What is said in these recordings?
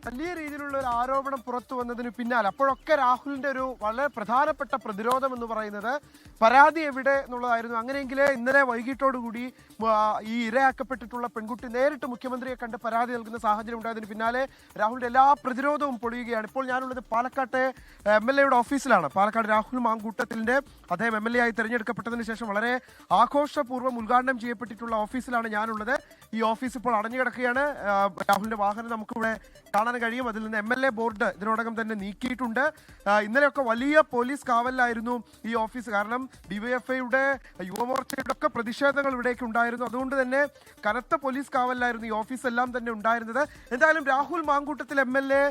വലിയ രീതിയിലുള്ള ഒരു ആരോപണം പുറത്തു വന്നതിന് പിന്നാലെ അപ്പോഴൊക്കെ രാഹുലിന്റെ ഒരു വളരെ പ്രധാനപ്പെട്ട പ്രതിരോധം എന്ന് പറയുന്നത് പരാതി എവിടെ എന്നുള്ളതായിരുന്നു. അങ്ങനെയെങ്കിൽ ഇന്നലെ വൈകിട്ടോടുകൂടി ഈ ഇരയാക്കപ്പെട്ടിട്ടുള്ള പെൺകുട്ടി നേരിട്ട് മുഖ്യമന്ത്രിയെ കണ്ട് പരാതി നൽകുന്ന സാഹചര്യം ഉണ്ടായതിന് പിന്നാലെ രാഹുലിന്റെ എല്ലാ പ്രതിരോധവും പൊളിയുകയാണ്. ഇപ്പോൾ ഞാനുള്ളത് പാലക്കാട്ടെ MLA ഓഫീസിലാണ്. പാലക്കാട് രാഹുൽ മാങ്കൂട്ടത്തിന്റെ അദ്ദേഹം MLA ആയി തെരഞ്ഞെടുക്കപ്പെട്ടതിന് ശേഷം വളരെ ആഘോഷപൂർവ്വം ഉദ്ഘാടനം ചെയ്യപ്പെട്ടിട്ടുള്ള ഓഫീസിലാണ് ഞാനുള്ളത്. ഈ ഓഫീസ് ഇപ്പോൾ അടഞ്ഞു കിടക്കുകയാണ്. രാഹുലിന്റെ വാഹനം നമുക്കിവിടെ കാണാൻ കഴിയും. അതിൽ നിന്ന് MLA ബോർഡ് ഇതിനോടകം തന്നെ നീക്കിയിട്ടുണ്ട്. ഇന്നലെയൊക്കെ വലിയ പോലീസ് കാവലിലായിരുന്നു ഈ ഓഫീസ്. കാരണം DYFIയുടെ യുവമോർച്ചയുടെ ഒക്കെ പ്രതിഷേധങ്ങൾ ഇവിടേക്ക് ഉണ്ടായിരുന്നു. അതുകൊണ്ട് തന്നെ കനത്ത പോലീസ് കാവലിലായിരുന്നു ഈ ഓഫീസ് എല്ലാം തന്നെ ഉണ്ടായിരുന്നത്. എന്തായാലും രാഹുൽ മാങ്കൂട്ടത്തിൽ MLA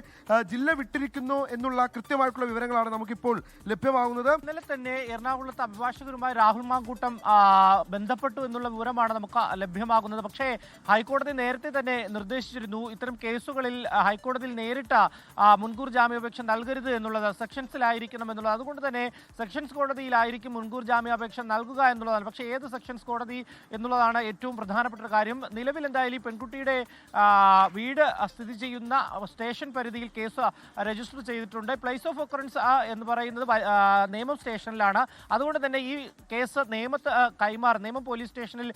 ജില്ല വിട്ടിരിക്കുന്നു എന്നുള്ള കൃത്യമായിട്ടുള്ള വിവരങ്ങളാണ് നമുക്കിപ്പോൾ ലഭ്യമാകുന്നത്. ഇന്നലെ തന്നെ എറണാകുളത്ത് അഭിഭാഷകരുമായി രാഹുൽ മാങ്കൂട്ടം ബന്ധപ്പെട്ടു എന്നുള്ള വിവരമാണ് നമുക്ക് ലഭ്യമാകുന്നത്. പക്ഷേ ഹൈക്കോടതി നേരത്തെ തന്നെ നിർദ്ദേശിച്ചിരുന്നു ഇത്തരം കേസുകളിൽ ഹൈക്കോടതിയിൽ നേരിട്ട് മുൻകൂർ ജാമ്യാപേക്ഷ നൽകരുത് എന്നുള്ളത്, സെക്ഷൻസിലായിരിക്കണം എന്നുള്ളത്. അതുകൊണ്ട് തന്നെ സെക്ഷൻസ് കോടതിയിലായിരിക്കും മുൻകൂർ ജാമ്യാപേക്ഷ നൽകുക എന്നുള്ളതാണ്. പക്ഷേ ഏത് സെക്ഷൻസ് കോടതി എന്നുള്ളതാണ് ഏറ്റവും പ്രധാനപ്പെട്ട കാര്യം. നിലവിൽ എന്തായാലും ഈ പെൺകുട്ടിയുടെ വീട് സ്ഥിതി ചെയ്യുന്ന സ്റ്റേഷൻ പരിധിയിൽ കേസ് രജിസ്റ്റർ ചെയ്തിട്ടുണ്ട്. പ്ലേസ് ഓഫ് ഒക്കറൻസ് എന്ന് പറയുന്നത് നേമം സ്റ്റേഷനിലാണ്. അതുകൊണ്ട് തന്നെ ഈ കേസ് നേമം പോലീസ് സ്റ്റേഷനിൽ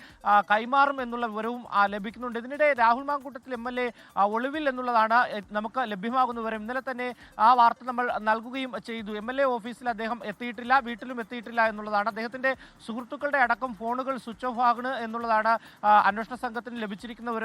കൈമാറും എന്നുള്ള വിവരവും ലഭിക്കുന്നുണ്ട്. ഇതിനിടെ രാഹുൽ മാങ്കൂട്ടത്തിൽ MLA ഒളിവിൽ എന്നുള്ളതാണ് നമുക്ക് ലഭ്യമാകുന്ന വിവരം. ഇന്നലെ തന്നെ ആ വാർത്ത നമ്മൾ നൽകുകയും ചെയ്തു. MLA ഓഫീസിൽ അദ്ദേഹം എത്തിയിട്ടില്ല, വീട്ടിലും എത്തിയിട്ടില്ല എന്നുള്ളതാണ്. അദ്ദേഹത്തിന്റെ സുഹൃത്തുക്കളുടെ അടക്കം ഫോണുകൾ സ്വിച്ച് ഓഫ് ആകുന്നു എന്നുള്ളതാണ് അന്വേഷണ സംഘത്തിന് ലഭിച്ചിരിക്കുന്ന വിവരം.